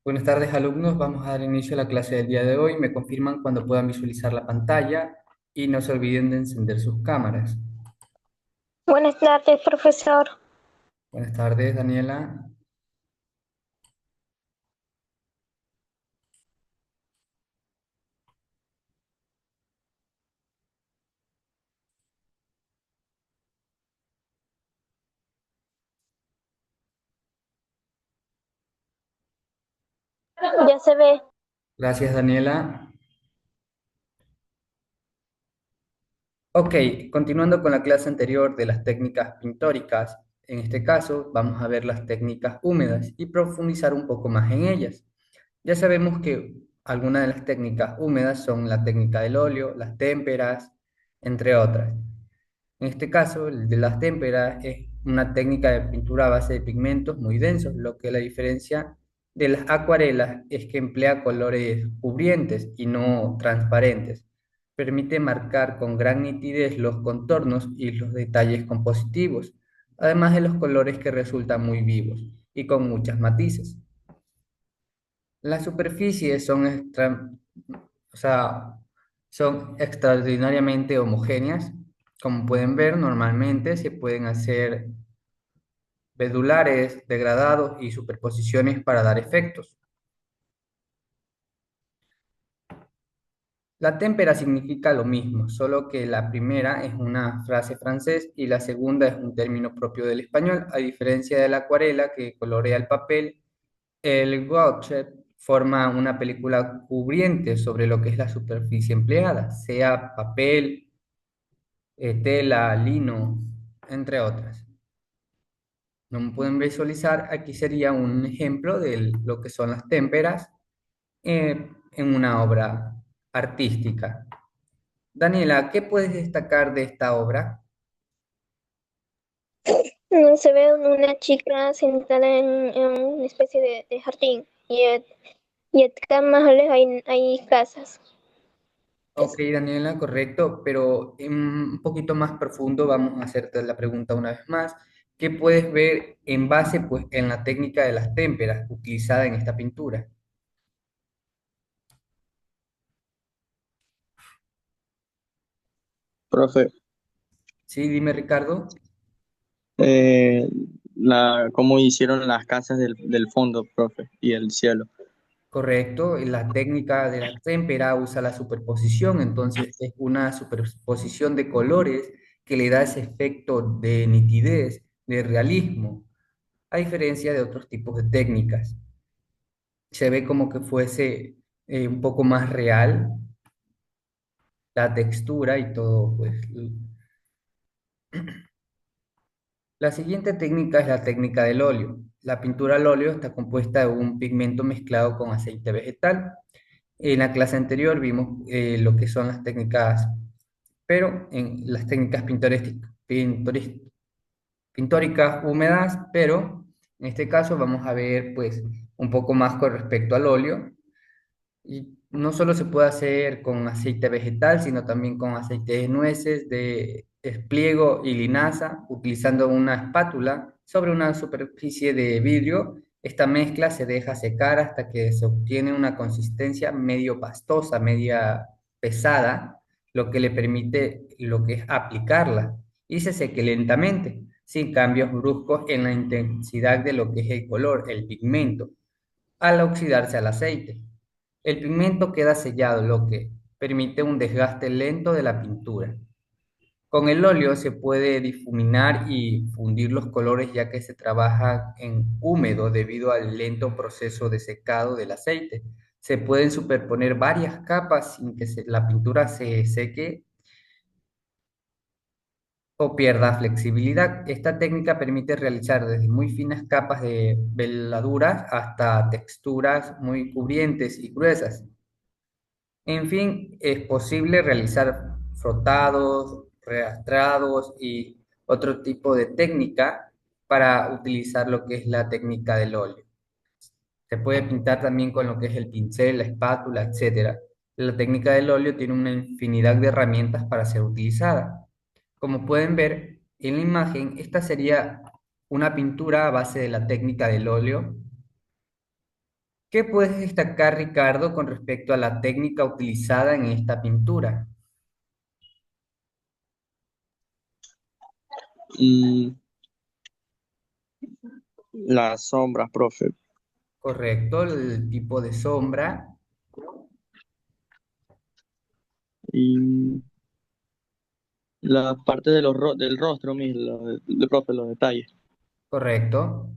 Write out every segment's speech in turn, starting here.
Buenas tardes, alumnos. Vamos a dar inicio a la clase del día de hoy. Me confirman cuando puedan visualizar la pantalla y no se olviden de encender sus cámaras. Buenas tardes, profesor. Buenas tardes, Daniela. Ya se ve. Gracias, Daniela. Ok, continuando con la clase anterior de las técnicas pictóricas, en este caso vamos a ver las técnicas húmedas y profundizar un poco más en ellas. Ya sabemos que algunas de las técnicas húmedas son la técnica del óleo, las témperas, entre otras. En este caso, el de las témperas es una técnica de pintura a base de pigmentos muy densos, lo que la diferencia de las acuarelas es que emplea colores cubrientes y no transparentes. Permite marcar con gran nitidez los contornos y los detalles compositivos, además de los colores que resultan muy vivos y con muchas matices. Las superficies o sea, son extraordinariamente homogéneas. Como pueden ver, normalmente se pueden hacer bedulares, degradados y superposiciones para dar efectos. La témpera significa lo mismo, solo que la primera es una frase francés y la segunda es un término propio del español, a diferencia de la acuarela que colorea el papel. El gouache forma una película cubriente sobre lo que es la superficie empleada, sea papel, tela, lino, entre otras. Como pueden visualizar, aquí sería un ejemplo de lo que son las témperas en una obra artística. Daniela, ¿qué puedes destacar de esta obra? Se ve una chica sentada en una especie de jardín y acá más lejos hay casas. Ok, Daniela, correcto, pero un poquito más profundo vamos a hacerte la pregunta una vez más. ¿Qué puedes ver en base, pues, en la técnica de las témperas utilizada en esta pintura? Profe, Sí, dime, Ricardo. eh, cómo hicieron las casas del fondo, profe, y el cielo. Correcto, la técnica de la témpera usa la superposición, entonces es una superposición de colores que le da ese efecto de nitidez, de realismo, a diferencia de otros tipos de técnicas. Se ve como que fuese un poco más real la textura y todo, pues. La siguiente técnica es la técnica del óleo. La pintura al óleo está compuesta de un pigmento mezclado con aceite vegetal. En la clase anterior vimos lo que son las técnicas, pero en las técnicas pintóricas húmedas, pero en este caso vamos a ver pues un poco más con respecto al óleo. Y no solo se puede hacer con aceite vegetal, sino también con aceite de nueces, de espliego y linaza, utilizando una espátula sobre una superficie de vidrio. Esta mezcla se deja secar hasta que se obtiene una consistencia medio pastosa, media pesada, lo que le permite lo que es aplicarla y se seque lentamente, sin cambios bruscos en la intensidad de lo que es el color, el pigmento, al oxidarse al aceite. El pigmento queda sellado, lo que permite un desgaste lento de la pintura. Con el óleo se puede difuminar y fundir los colores ya que se trabaja en húmedo debido al lento proceso de secado del aceite. Se pueden superponer varias capas sin que la pintura se seque o pierda flexibilidad. Esta técnica permite realizar desde muy finas capas de veladuras hasta texturas muy cubrientes y gruesas. En fin, es posible realizar frotados, reastrados y otro tipo de técnica para utilizar lo que es la técnica del óleo. Se puede pintar también con lo que es el pincel, la espátula, etcétera. La técnica del óleo tiene una infinidad de herramientas para ser utilizada. Como pueden ver en la imagen, esta sería una pintura a base de la técnica del óleo. ¿Qué puedes destacar, Ricardo, con respecto a la técnica utilizada en esta pintura? Mm, las sombras, profe. Correcto, el tipo de sombra, Y la parte de del rostro mismo, profe, los detalles. correcto.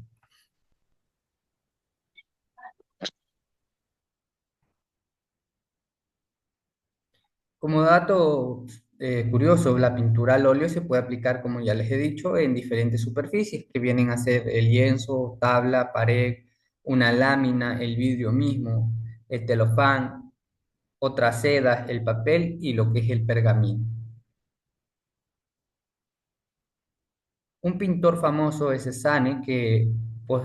Como dato curioso, la pintura al óleo se puede aplicar, como ya les he dicho, en diferentes superficies que vienen a ser el lienzo, tabla, pared, una lámina, el vidrio mismo, el celofán, otras sedas, el papel y lo que es el pergamino. Un pintor famoso es Cézanne, que pues,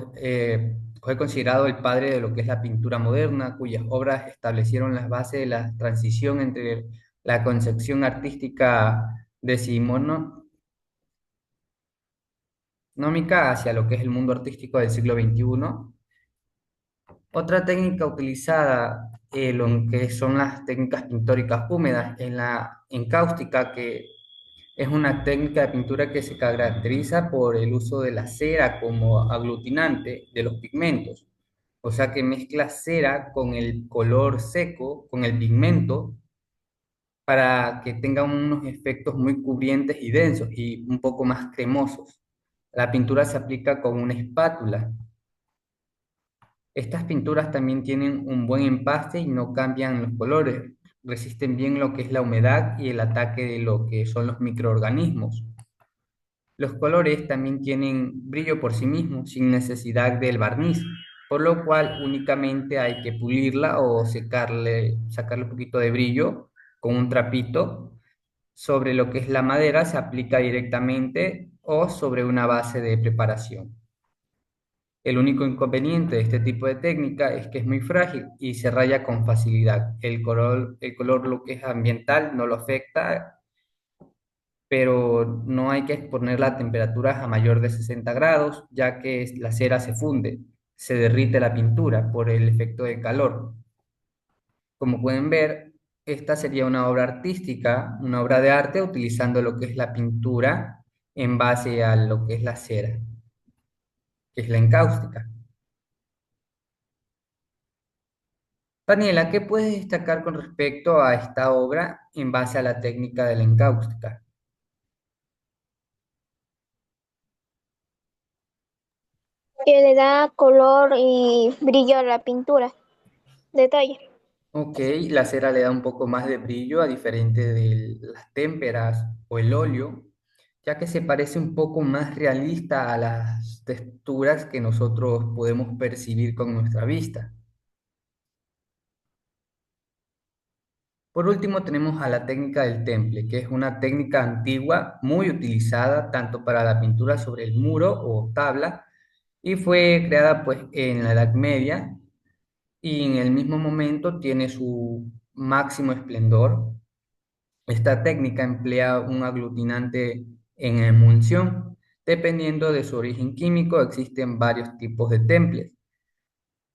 fue considerado el padre de lo que es la pintura moderna, cuyas obras establecieron las bases de la transición entre la concepción artística decimonónica hacia lo que es el mundo artístico del siglo XXI. Otra técnica utilizada, lo que son las técnicas pictóricas húmedas, en la encáustica, que es una técnica de pintura que se caracteriza por el uso de la cera como aglutinante de los pigmentos. O sea que mezcla cera con el color seco, con el pigmento, para que tenga unos efectos muy cubrientes y densos y un poco más cremosos. La pintura se aplica con una espátula. Estas pinturas también tienen un buen empaste y no cambian los colores. Resisten bien lo que es la humedad y el ataque de lo que son los microorganismos. Los colores también tienen brillo por sí mismos, sin necesidad del barniz, por lo cual únicamente hay que pulirla o sacarle un poquito de brillo con un trapito. Sobre lo que es la madera se aplica directamente o sobre una base de preparación. El único inconveniente de este tipo de técnica es que es muy frágil y se raya con facilidad. El color lo que es ambiental no lo afecta, pero no hay que exponerla a temperaturas a mayor de 60 grados, ya que la cera se funde, se derrite la pintura por el efecto de calor. Como pueden ver, esta sería una obra artística, una obra de arte utilizando lo que es la pintura en base a lo que es la cera, que es la encáustica. Daniela, ¿qué puedes destacar con respecto a esta obra en base a la técnica de la encáustica? Que le da color y brillo a la pintura. Detalle. Ok, la cera le da un poco más de brillo a diferente de las témperas o el óleo, ya que se parece un poco más realista a las texturas que nosotros podemos percibir con nuestra vista. Por último, tenemos a la técnica del temple, que es una técnica antigua muy utilizada tanto para la pintura sobre el muro o tabla y fue creada pues en la Edad Media y en el mismo momento tiene su máximo esplendor. Esta técnica emplea un aglutinante en emulsión. Dependiendo de su origen químico, existen varios tipos de temples.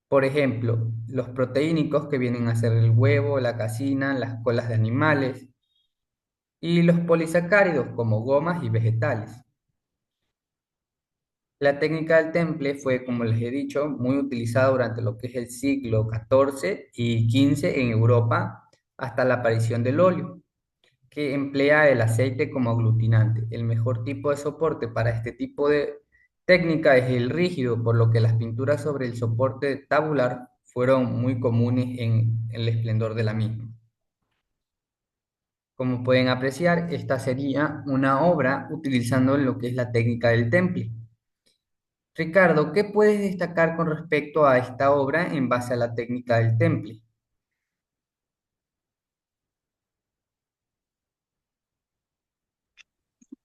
Por ejemplo, los proteínicos que vienen a ser el huevo, la casina, las colas de animales, y los polisacáridos como gomas y vegetales. La técnica del temple fue, como les he dicho, muy utilizada durante lo que es el siglo XIV y XV en Europa hasta la aparición del óleo, que emplea el aceite como aglutinante. El mejor tipo de soporte para este tipo de técnica es el rígido, por lo que las pinturas sobre el soporte tabular fueron muy comunes en el esplendor de la misma. Como pueden apreciar, esta sería una obra utilizando lo que es la técnica del temple. Ricardo, ¿qué puedes destacar con respecto a esta obra en base a la técnica del temple?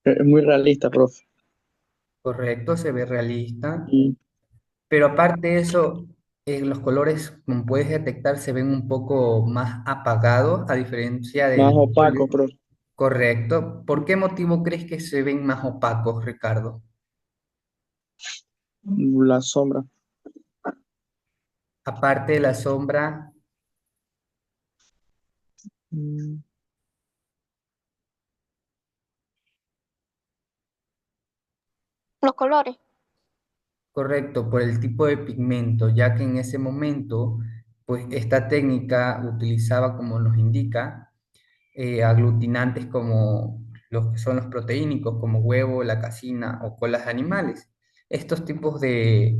Es muy realista, profe. Correcto, se ve realista. Y Pero aparte de eso, los colores, como puedes detectar, se ven un poco más apagados a diferencia más del opaco, óleo. profe. Correcto. ¿Por qué motivo crees que se ven más opacos, Ricardo? La sombra. Aparte de la sombra, Mm, Los colores. correcto, por el tipo de pigmento, ya que en ese momento, pues esta técnica utilizaba, como nos indica, aglutinantes como los que son los proteínicos, como huevo, la casina o colas de animales. Estos tipos de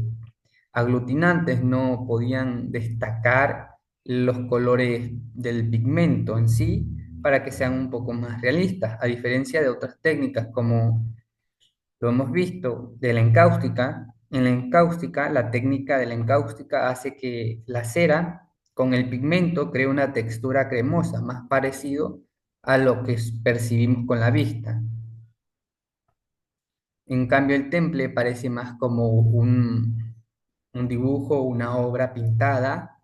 aglutinantes no podían destacar los colores del pigmento en sí para que sean un poco más realistas, a diferencia de otras técnicas como lo hemos visto de la encáustica. En la encáustica, la técnica de la encáustica hace que la cera con el pigmento cree una textura cremosa, más parecido a lo que percibimos con la vista. En cambio, el temple parece más como un dibujo, una obra pintada.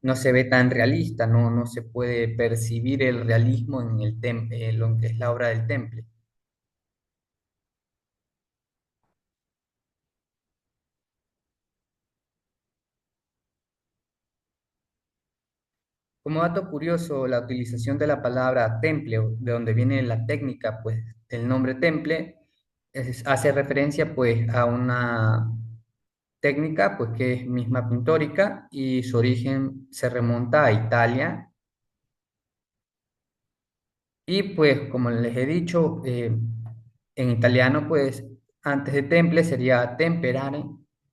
No se ve tan realista, no se puede percibir el realismo en el temple, lo que es la obra del temple. Como dato curioso, la utilización de la palabra temple, o de donde viene la técnica, pues el nombre temple, hace referencia pues a una técnica pues que es misma pintórica y su origen se remonta a Italia. Y pues como les he dicho, en italiano pues antes de temple sería temperare,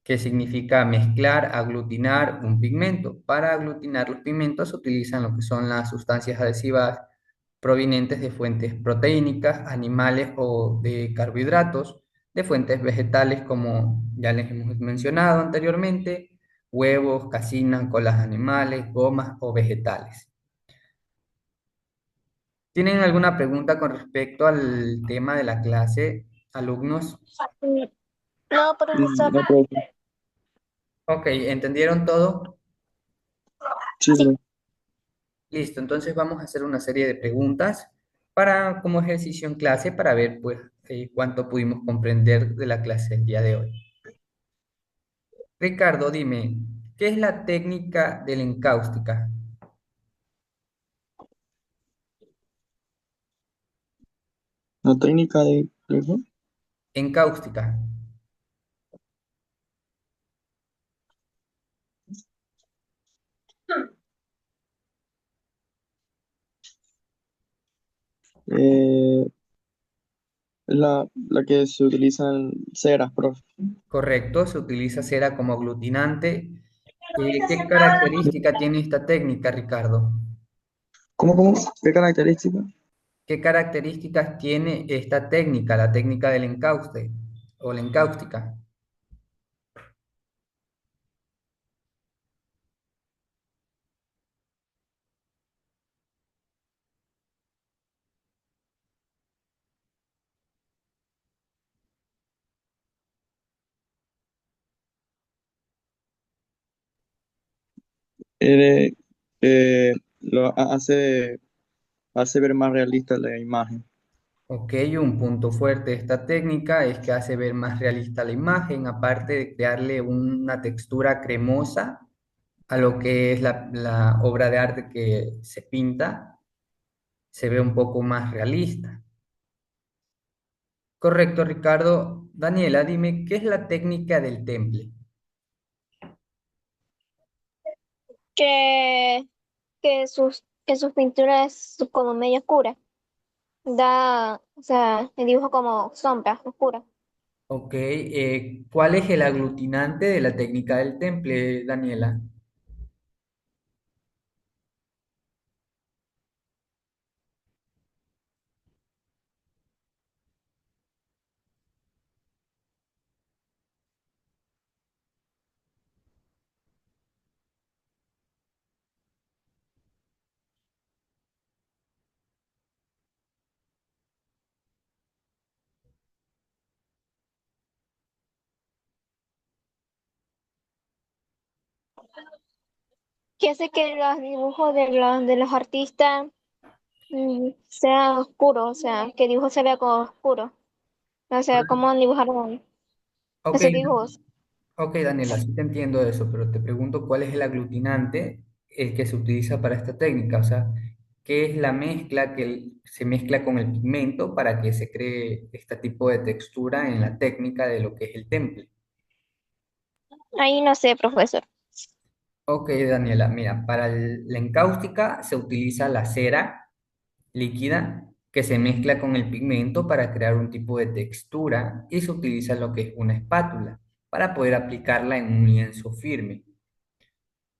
que significa mezclar, aglutinar un pigmento. Para aglutinar los pigmentos se utilizan lo que son las sustancias adhesivas provenientes de fuentes proteínicas, animales o de carbohidratos, de fuentes vegetales como ya les hemos mencionado anteriormente, huevos, caseína, colas de animales, gomas o vegetales. ¿Tienen alguna pregunta con respecto al tema de la clase, alumnos? Mm, No, profesor. no, profe. Ok, ¿entendieron todo? Sí, Sí. profe. Listo, entonces vamos a hacer una serie de preguntas para como ejercicio en clase para ver pues cuánto pudimos comprender de la clase el día de hoy. Ricardo, dime, ¿qué es la técnica de la encáustica? La técnica de... Encáustica, Eh, la que se utilizan ceras, profe. correcto, se utiliza cera como aglutinante. ¿Qué característica tiene esta técnica, Ricardo? ¿Cómo? ¿Qué característica? ¿Qué características tiene esta técnica, la técnica del encauste o la encáustica? Eh, hace ver más realista la imagen. Ok, un punto fuerte de esta técnica es que hace ver más realista la imagen, aparte de crearle una textura cremosa a lo que es la obra de arte que se pinta, se ve un poco más realista. Correcto, Ricardo. Daniela, dime, ¿qué es la técnica del temple? Que, que sus pinturas son como medio oscuras. O sea, el dibujo como sombra oscura. Ok, ¿cuál es el aglutinante de la técnica del temple, Daniela? Que hace que los dibujos de los artistas sean oscuros, o sea, que el dibujo se vea como oscuro. O sea, cómo dibujaron Ok, esos dibujos. Ok, Daniela, sí te entiendo eso, pero te pregunto cuál es el aglutinante el que se utiliza para esta técnica, o sea, ¿qué es la mezcla que se mezcla con el pigmento para que se cree este tipo de textura en la técnica de lo que es el temple? Ahí no sé, profesor. Ok, Daniela, mira, para la encáustica se utiliza la cera líquida que se mezcla con el pigmento para crear un tipo de textura y se utiliza lo que es una espátula para poder aplicarla en un lienzo firme.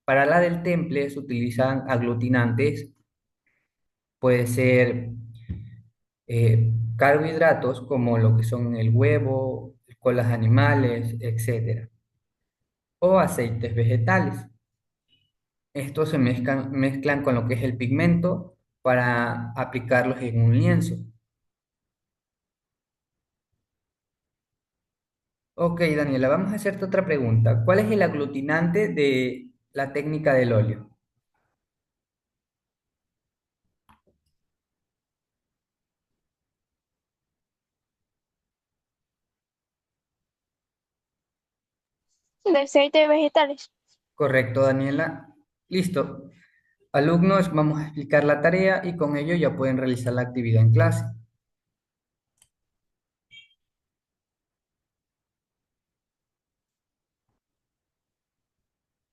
Para la del temple se utilizan aglutinantes, puede ser carbohidratos como lo que son el huevo, colas animales, etcétera, o aceites vegetales. Estos se mezclan con lo que es el pigmento para aplicarlos en un lienzo. Ok, Daniela, vamos a hacerte otra pregunta. ¿Cuál es el aglutinante de la técnica del óleo? De aceite de vegetales. Correcto, Daniela. Listo. Alumnos, vamos a explicar la tarea y con ello ya pueden realizar la actividad en clase.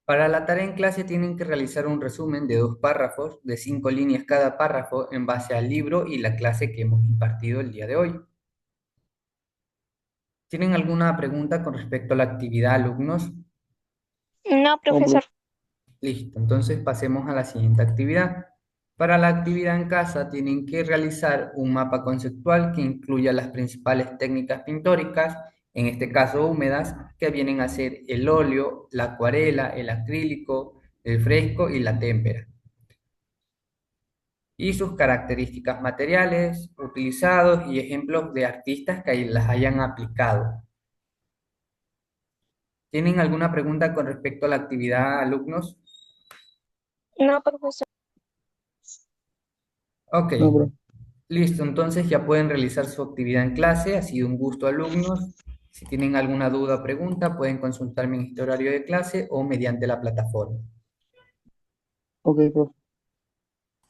Para la tarea en clase tienen que realizar un resumen de 2 párrafos, de 5 líneas cada párrafo, en base al libro y la clase que hemos impartido el día de hoy. ¿Tienen alguna pregunta con respecto a la actividad, alumnos? No, No, profesor. Listo, entonces pasemos a la siguiente actividad. Para la actividad en casa tienen que realizar un mapa conceptual que incluya las principales técnicas pictóricas, en este caso húmedas, que vienen a ser el óleo, la acuarela, el acrílico, el fresco y la témpera, y sus características materiales utilizados y ejemplos de artistas que las hayan aplicado. ¿Tienen alguna pregunta con respecto a la actividad, alumnos? No, profesor. Ok, no, profe. listo, entonces ya pueden realizar su actividad en clase. Ha sido un gusto, alumnos. Si tienen alguna duda o pregunta, pueden consultarme en este horario de clase o mediante la plataforma. Ok, profe.